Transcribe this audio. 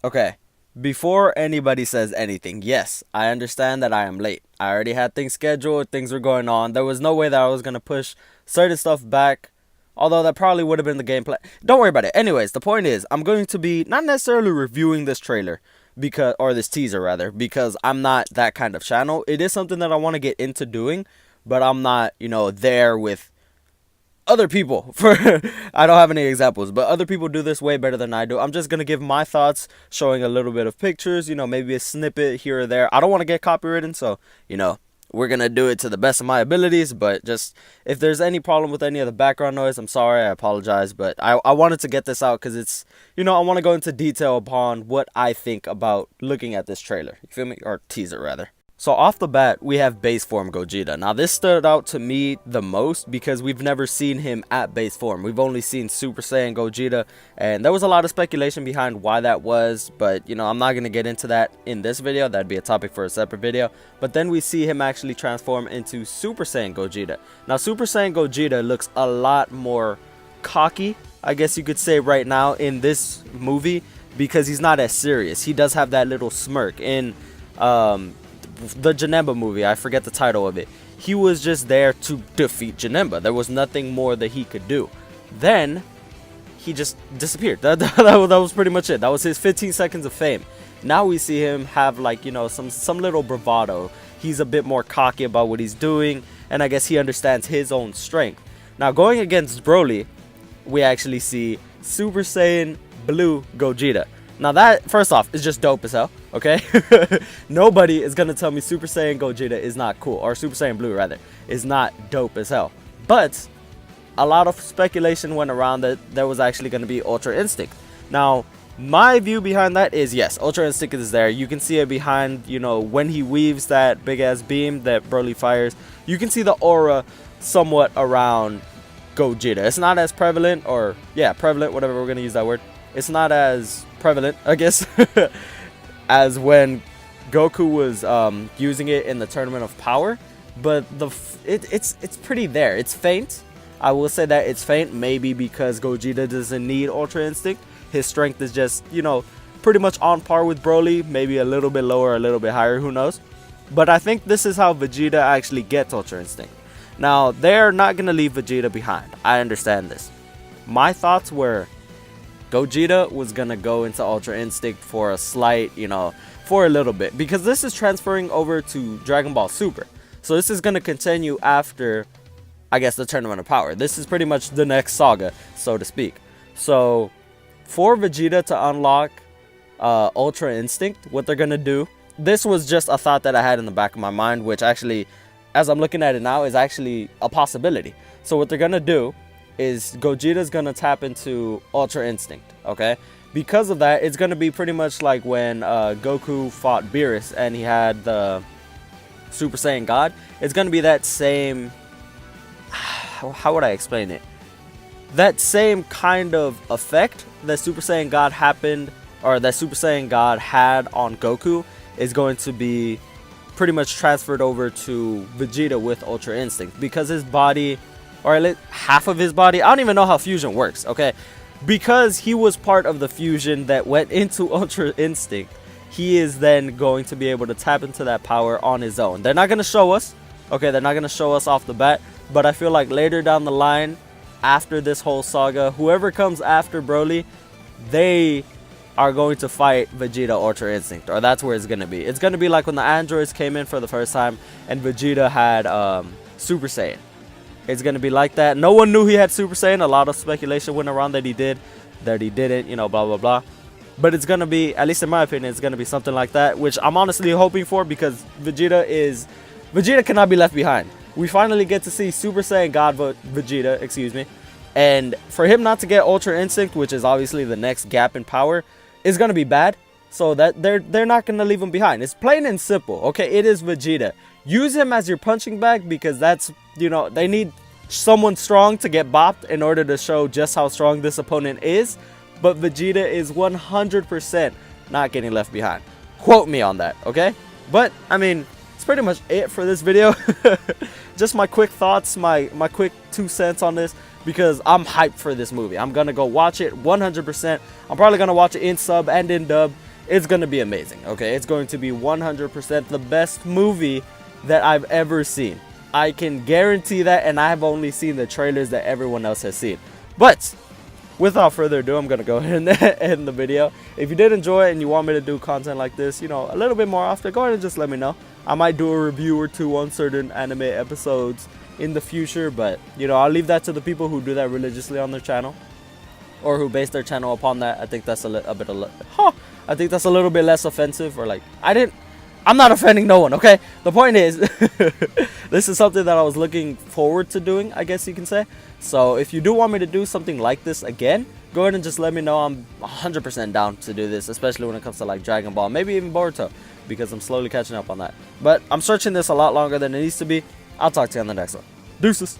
Okay, before anybody says anything, yes, I understand that I am late. I already had things scheduled, things were going on. There was no way that I was going to push certain stuff back, although that probably would have been the gameplay. Don't worry about it. Anyways, the point is, I'm going to be not necessarily reviewing this trailer, or this teaser rather, because I'm not that kind of channel. It is something that I want to get into doing, but I'm not, there with other people for I don't have any examples, but other people do this way better than I do. I'm just gonna give my thoughts, showing a little bit of pictures, maybe a snippet here or there. I don't want to get copywritten, so we're gonna do it to the best of my abilities. But just if there's any problem with any of the background noise, I'm sorry, I apologize, but I wanted to get this out because it's I want to go into detail upon what I think about looking at this trailer, you feel me, or teaser rather. So off the bat, we have base form Gogeta. Now this stood out to me the most because we've never seen him at base form. We've only seen Super Saiyan Gogeta, and there was a lot of speculation behind why that was, but I'm not going to get into that in this video. That'd be a topic for a separate video. But then we see him actually transform into Super Saiyan Gogeta. Now Super Saiyan Gogeta looks a lot more cocky, I guess you could say, right now in this movie, because he's not as serious. He does have that little smirk in the Janemba movie. I forget the title of it. He was just there to defeat Janemba. There was nothing more that he could do. Then he just disappeared. That was pretty much it. That was his 15 seconds of fame. Now we see him have some little bravado. He's a bit more cocky about what he's doing, and I guess he understands his own strength. Now going against Broly, we actually see Super Saiyan Blue Gogeta. Now that, first off, is just dope as hell, okay? Nobody is going to tell me Super Saiyan Gogeta is not cool, or Super Saiyan Blue, rather, is not dope as hell. But a lot of speculation went around that there was actually going to be Ultra Instinct. Now, my view behind that is, yes, Ultra Instinct is there. You can see it behind, when he weaves that big-ass beam that Broly fires. You can see the aura somewhat around Gogeta. It's not as prevalent, or, yeah, prevalent, whatever, we're going to use that word. It's not as prevalent, I guess, as when Goku was using it in the Tournament of Power, but it's pretty there. It's faint. I will say that it's faint, maybe because Gogeta doesn't need Ultra Instinct. His strength is just, pretty much on par with Broly, maybe a little bit lower, a little bit higher, who knows. But I think this is how Vegeta actually gets Ultra Instinct. Now, they're not going to leave Vegeta behind. I understand this. My thoughts were, Gogeta was going to go into Ultra Instinct for a slight, for a little bit. Because this is transferring over to Dragon Ball Super. So this is going to continue after, I guess, the Tournament of Power. This is pretty much the next saga, so to speak. So, for Vegeta to unlock Ultra Instinct, what they're going to do, this was just a thought that I had in the back of my mind, which actually, as I'm looking at it now, is actually a possibility. So what they're going to do is Gogeta's gonna tap into Ultra Instinct, okay? Because of that, it's gonna be pretty much like when Goku fought Beerus and he had the Super Saiyan God. It's gonna be that same, how would I explain it? That same kind of effect that Super Saiyan God that Super Saiyan God had on Goku is going to be pretty much transferred over to Vegeta with Ultra Instinct, because his body, or half of his body, I don't even know how fusion works, okay? Because he was part of the fusion that went into Ultra Instinct, he is then going to be able to tap into that power on his own. They're not going to show us, okay? They're not going to show us off the bat, but I feel like later down the line, after this whole saga, whoever comes after Broly, they are going to fight Vegeta Ultra Instinct, or that's where it's going to be. It's going to be like when the androids came in for the first time and Vegeta had Super Saiyan. It's going to be like that. No one knew he had Super Saiyan. A lot of speculation went around that he did, that he didn't, blah, blah, blah. But it's going to be, at least in my opinion, it's going to be something like that, which I'm honestly hoping for, because Vegeta cannot be left behind. We finally get to see Super Saiyan God Vegeta, excuse me. And for him not to get Ultra Instinct, which is obviously the next gap in power, is going to be bad. So that they're not going to leave him behind. It's plain and simple. Okay, it is Vegeta. Use him as your punching bag, because that's, they need someone strong to get bopped in order to show just how strong this opponent is. But Vegeta is 100% not getting left behind. Quote me on that, okay? But, I mean, it's pretty much it for this video. Just my quick thoughts, my quick 2 cents on this, because I'm hyped for this movie. I'm going to go watch it 100%. I'm probably going to watch it in sub and in dub. it's going to be amazing, okay? It's going to be 100% the best movie that I've ever seen. I can guarantee that, and I've only seen the trailers that everyone else has seen. But without further ado, I'm going to go ahead and end the video. If you did enjoy it and you want me to do content like this, you know, a little bit more often, go ahead and just let me know. I might do a review or two on certain anime episodes in the future, but, you know, I'll leave that to the people who do that religiously on their channel, or who base their channel upon that. I think that's I think that's a little bit less offensive, or like, I'm not offending no one, okay? The point is, this is something that I was looking forward to doing, I guess you can say. So if you do want me to do something like this again, go ahead and just let me know. I'm 100% down to do this, especially when it comes to like Dragon Ball, maybe even Boruto, because I'm slowly catching up on that. But I'm searching this a lot longer than it needs to be. I'll talk to you on the next one. Deuces.